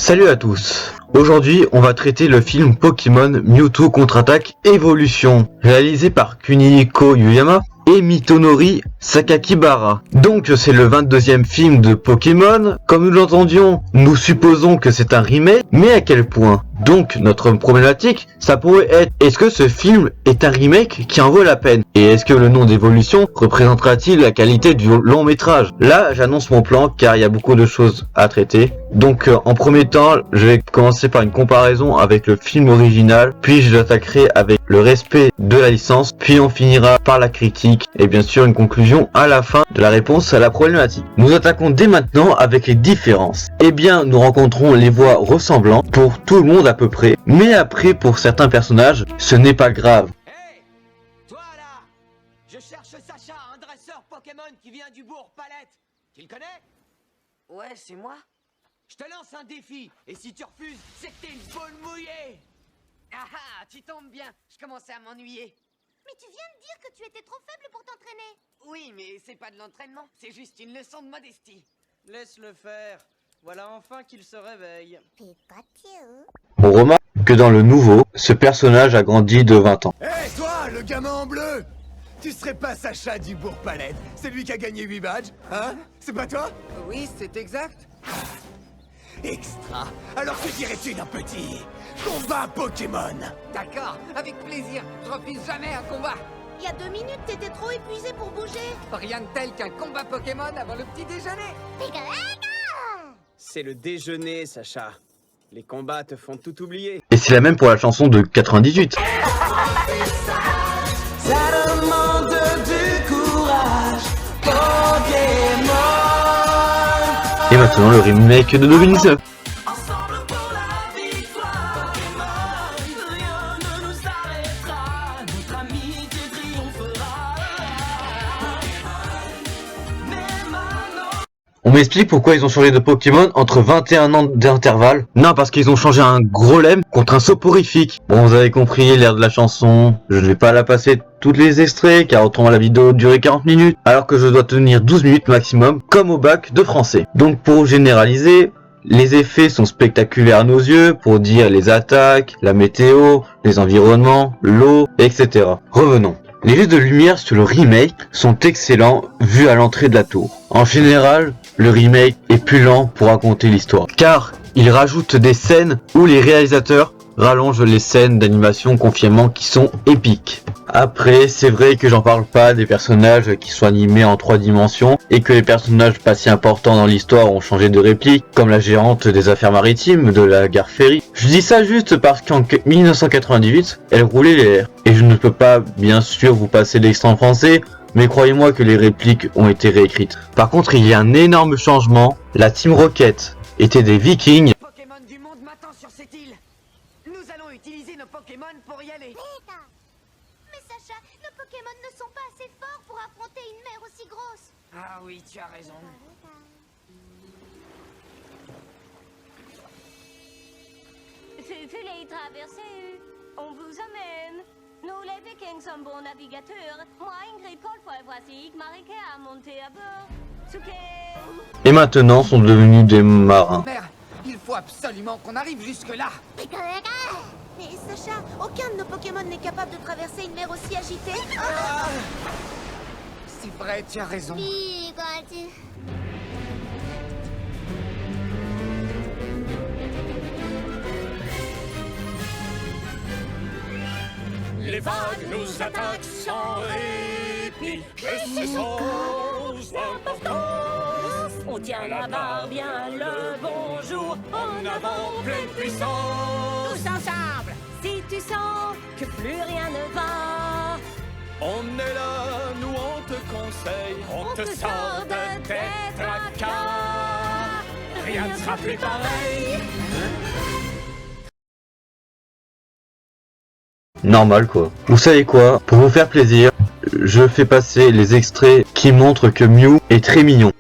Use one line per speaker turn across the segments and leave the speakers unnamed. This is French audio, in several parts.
Salut à tous. Aujourd'hui, on va traiter le film Pokémon Mewtwo Contre-Attaque Evolution, réalisé par Kunihiko Yuyama et Mitonori Sakakibara. Donc c'est le 22e film de Pokémon. Comme nous l'entendions, nous supposons que c'est un remake, mais à quel point? Donc notre problématique, ça pourrait être, est-ce que ce film est un remake qui en vaut la peine? Et est-ce que le nom d'Evolution représentera-t-il la qualité du long métrage? Là, j'annonce mon plan car il y a beaucoup de choses à traiter. Donc en premier temps, je vais commencer par une comparaison avec le film original, puis je l'attaquerai avec le respect de la licence, puis on finira par la critique et bien sûr une conclusion à la fin de la réponse à la problématique. Nous attaquons dès maintenant avec les différences. Eh bien, nous rencontrons les voix ressemblantes pour tout le monde à peu près, mais après pour certains personnages, ce n'est pas grave.
Hey, toi là, je cherche Sacha, un dresseur Pokémon qui vient du bourg Palette. Tu le connais?
Ouais, c'est moi.
Je te lance un défi, et si tu refuses, c'est que t'es une boule mouillée.
Ah ah, tu tombes bien. Je commençais à m'ennuyer.
Mais tu viens de dire que tu étais trop faible pour t'entraîner.
Oui, mais c'est pas de l'entraînement, c'est juste une leçon de modestie.
Laisse-le faire. Voilà enfin qu'il se réveille.
Pikachu.
On remarque que dans le nouveau, ce personnage a grandi de 20 ans.
Hé, toi, le gamin en bleu! Tu serais pas Sacha du bourg Palette? C'est lui qui a gagné 8 badges, hein? C'est pas toi?
Oui, c'est exact.
Extra! Alors que dirais-tu d'un petit combat Pokémon?
D'accord, avec plaisir. Je refuse jamais un combat.
Il y a 2 minutes, t'étais trop épuisé pour bouger.
Rien de tel qu'un combat Pokémon avant le petit déjeuner.
Pikachu.
C'est le déjeuner, Sacha. Les combats te font tout oublier.
Et c'est la même pour la chanson de 98.
Ça demande du courage, Pokémon.
Et maintenant le remake de 2019.
Ensemble pour la victoire, Pokémon. Rien ne nous arrêtera. Notre amitié triomphera. Mais maintenant.
On m'explique pourquoi ils ont changé de Pokémon entre 21 ans d'intervalle. Non, parce qu'ils ont changé un Grolem contre un soporifique. Bon, vous avez compris l'air de la chanson. Je ne vais pas la passer toutes les extraits, car autrement la vidéo durait 40 minutes, alors que je dois tenir 12 minutes maximum, comme au bac de français. Donc pour généraliser, les effets sont spectaculaires à nos yeux, pour dire les attaques, la météo, les environnements, l'eau, etc. Revenons. Les jets de lumière sur le remake sont excellents vu à l'entrée de la tour. En général, le remake est plus lent pour raconter l'histoire, car il rajoute des scènes où les réalisateurs rallongent les scènes d'animation confinement qui sont épiques. Après, c'est vrai que j'en parle pas des personnages qui sont animés en 3 dimensions et que les personnages pas si importants dans l'histoire ont changé de réplique, comme la gérante des affaires maritimes de la gare ferry. Je dis ça juste parce qu'en 1998, elle roulait les airs. Et je ne peux pas, bien sûr, vous passer l'extrait en français, mais croyez-moi que les répliques ont été réécrites. Par contre, il y a un énorme changement. La Team Rocket était des Vikings.
Pokémon du monde m'attend sur cette île. Nous allons utiliser nos Pokémon pour y aller.
Pika. Mais Sacha, nos Pokémon ne sont pas assez forts pour affronter une mer aussi grosse.
Ah oui, tu as raison.
Fufulez traversée, on vous amène. Nous les Vikings sommes bons navigateurs. Moi, Ingrid Colfoy, voici Marika a monté à bord. Souké.
Et maintenant sont devenus des marins.
Mère, il faut absolument qu'on arrive jusque-là.
Pikachu. Mais Sacha, aucun de nos Pokémon n'est capable de traverser une mer aussi agitée. Ah.
C'est vrai, tu as raison.
Pikachu.
Les vagues nous attaquent sans répit, et c'est sans importance. On tient la barre bien le bonjour, en avant pleine puissance.
Tous ensemble. Si tu sens que plus rien ne va,
On est là, nous on te conseille, on te sort de tes tracas. Rien ne sera plus pareil.
Normal quoi. Vous savez quoi? Pour vous faire plaisir, je fais passer les extraits qui montrent que Mew est très mignon.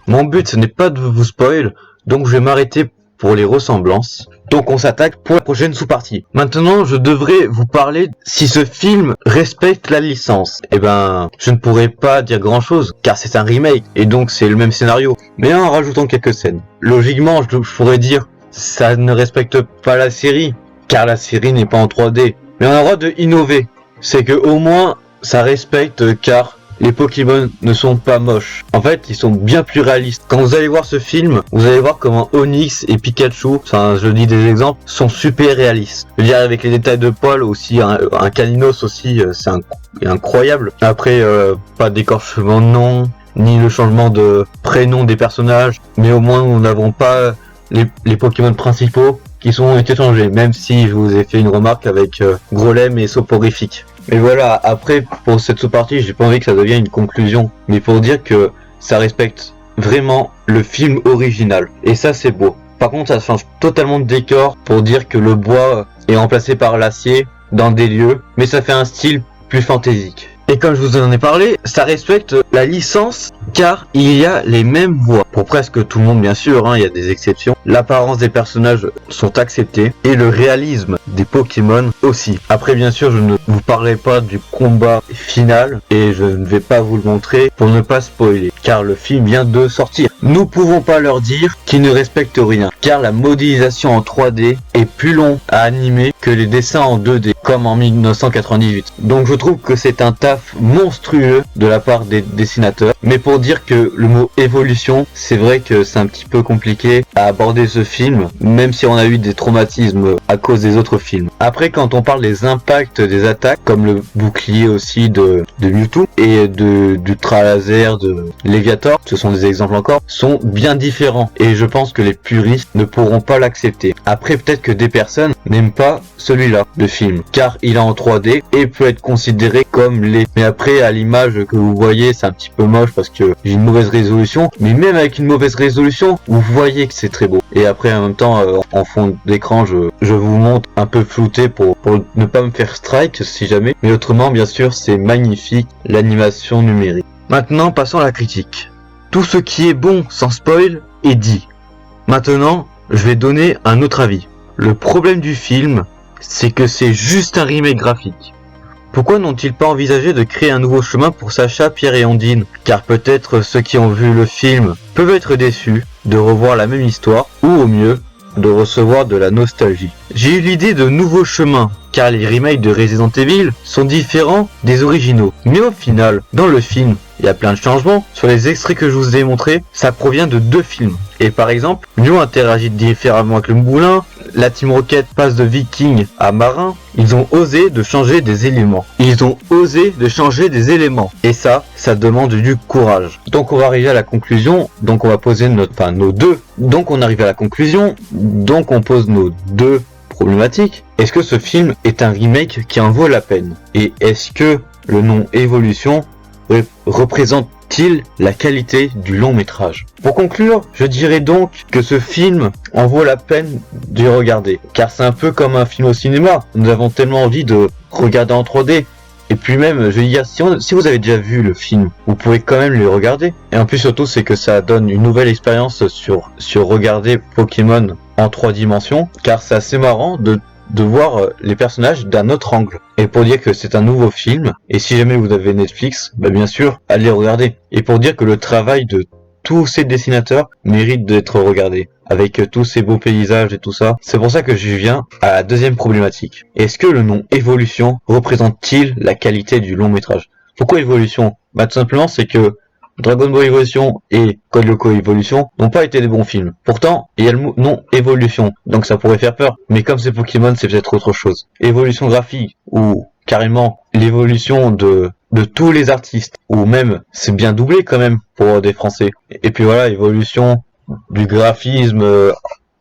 Mon but ce n'est pas de vous spoil, donc je vais m'arrêter pour les ressemblances. Donc on s'attaque pour la prochaine sous-partie. Maintenant, je devrais vous parler si ce film respecte la licence. Eh ben, je ne pourrais pas dire grand-chose, car c'est un remake, et donc c'est le même scénario, mais en rajoutant quelques scènes. Logiquement, je pourrais dire, ça ne respecte pas la série, car la série n'est pas en 3D. Mais on a le droit de innover. C'est que au moins, ça respecte, car les Pokémon ne sont pas moches. En fait, ils sont bien plus réalistes. Quand vous allez voir ce film, vous allez voir comment Onix et Pikachu, enfin je dis des exemples, sont super réalistes. Je veux dire, avec les détails de poils aussi, un Caninos aussi, c'est incroyable. Après, pas d'écorchement de nom, ni le changement de prénom des personnages, mais au moins nous n'avons pas les Pokémon principaux qui ont été changés, même si je vous ai fait une remarque avec Grolem et Soporifique. Mais voilà, après, pour cette sous-partie, j'ai pas envie que ça devienne une conclusion, mais pour dire que ça respecte vraiment le film original. Et ça, c'est beau. Par contre, ça change totalement de décor pour dire que le bois est remplacé par l'acier dans des lieux, mais ça fait un style plus fantaisique. Et comme je vous en ai parlé, ça respecte la licence car il y a les mêmes voix. Pour presque tout le monde bien sûr, il y a des exceptions. L'apparence des personnages sont acceptées et le réalisme des Pokémon aussi. Après bien sûr je ne vous parlerai pas du combat final et je ne vais pas vous le montrer pour ne pas spoiler car le film vient de sortir. Nous pouvons pas leur dire qu'ils ne respectent rien car la modélisation en 3D est plus long à animer que les dessins en 2D comme en 1998. Donc je trouve que c'est un taf monstrueux de la part des dessinateurs. Mais pour dire que le mot évolution, c'est vrai que c'est un petit peu compliqué à aborder ce film, même si on a eu des traumatismes à cause des autres films. Après, quand on parle des impacts des attaques, comme le bouclier aussi de Mewtwo et d'Ultra Laser de Léviator, ce sont des exemples encore, sont bien différents. Et je pense que les puristes ne pourront pas l'accepter. Après, peut-être que des personnes n'aiment pas celui-là, le film, car il est en 3D et peut être considéré comme les... Mais après, à l'image que vous voyez, c'est un petit peu moche parce que j'ai une mauvaise résolution, mais même avec une mauvaise résolution, vous voyez que c'est très beau. Et après, en même temps, en fond d'écran, je vous montre un peu flouté pour ne pas me faire strike si jamais. Mais autrement, bien sûr, c'est magnifique, l'animation numérique. Maintenant, passons à la critique. Tout ce qui est bon, sans spoil, est dit. Maintenant, je vais donner un autre avis. Le problème du film, c'est que c'est juste un remake graphique. Pourquoi n'ont-ils pas envisagé de créer un nouveau chemin pour Sacha, Pierre et Ondine? Car peut-être ceux qui ont vu le film peuvent être déçus de revoir la même histoire, ou au mieux, de recevoir de la nostalgie. J'ai eu l'idée de nouveaux chemins, car les remakes de Resident Evil sont différents des originaux. Mais au final, dans le film, il y a plein de changements. Sur les extraits que je vous ai montrés, ça provient de 2 films. Et par exemple, Mew interagit différemment avec le moulin, la Team Rocket passe de viking à marin. Ils ont osé de changer des éléments. Et ça demande du courage. Donc on va arriver à la conclusion. Donc on va poser nos deux. Donc on arrive à la conclusion. Donc on pose nos 2 problématiques. Est-ce que ce film est un remake qui en vaut la peine? Et est-ce que le nom Évolution représente-t-il la qualité du long métrage? Pour conclure, je dirais donc que ce film en vaut la peine de regarder, car c'est un peu comme un film au cinéma. Nous avons tellement envie de regarder en 3D. Et puis même, je veux dire, si vous avez déjà vu le film, vous pouvez quand même le regarder. Et en plus surtout, c'est que ça donne une nouvelle expérience sur regarder Pokémon en 3 dimensions, car c'est assez marrant de voir les personnages d'un autre angle. Et pour dire que c'est un nouveau film, et si jamais vous avez Netflix, bien sûr, allez regarder. Et pour dire que le travail de tous ces dessinateurs mérite d'être regardé, avec tous ces beaux paysages et tout ça. C'est pour ça que je viens à la deuxième problématique. Est-ce que le nom Évolution représente-t-il la qualité du long métrage? Pourquoi Évolution? Tout simplement, c'est que Dragon Ball Evolution et Code Lyoko Evolution n'ont pas été des bons films. Pourtant, il y a le nom Évolution, donc ça pourrait faire peur. Mais comme c'est Pokémon, c'est peut-être autre chose. Évolution graphique, ou carrément l'évolution de tous les artistes, ou même, c'est bien doublé quand même pour des Français. Et puis voilà, évolution du graphisme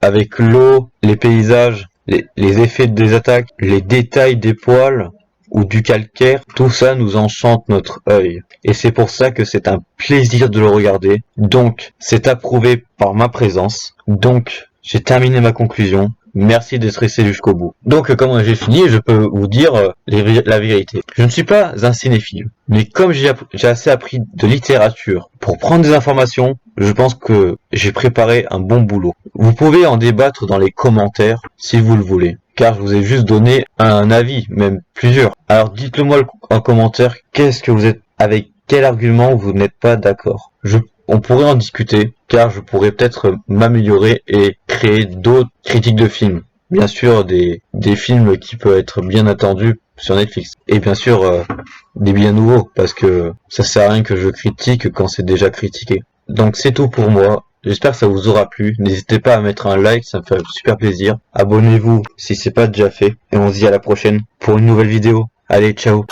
avec l'eau, les paysages, les effets des attaques, les détails des poils, ou du calcaire, tout ça nous enchante notre œil. Et c'est pour ça que c'est un plaisir de le regarder. Donc, c'est approuvé par ma présence. Donc, j'ai terminé ma conclusion. Merci d'être resté jusqu'au bout. Donc, comme j'ai fini, je peux vous dire la vérité. Je ne suis pas un cinéphile. Mais comme j'ai assez appris de littérature pour prendre des informations, je pense que j'ai préparé un bon boulot. Vous pouvez en débattre dans les commentaires si vous le voulez, car je vous ai juste donné un avis, même plusieurs. Alors dites-le moi en commentaire, qu'est-ce que vous êtes, avec quel argument vous n'êtes pas d'accord. On pourrait en discuter, car je pourrais peut-être m'améliorer et créer d'autres critiques de films. Bien sûr, des films qui peuvent être bien attendus sur Netflix. Et bien sûr, des bien nouveaux, parce que ça sert à rien que je critique quand c'est déjà critiqué. Donc c'est tout pour moi. J'espère que ça vous aura plu. N'hésitez pas à mettre un like, ça me fait super plaisir. Abonnez-vous si c'est pas déjà fait. Et on se dit à la prochaine pour une nouvelle vidéo. Allez, ciao.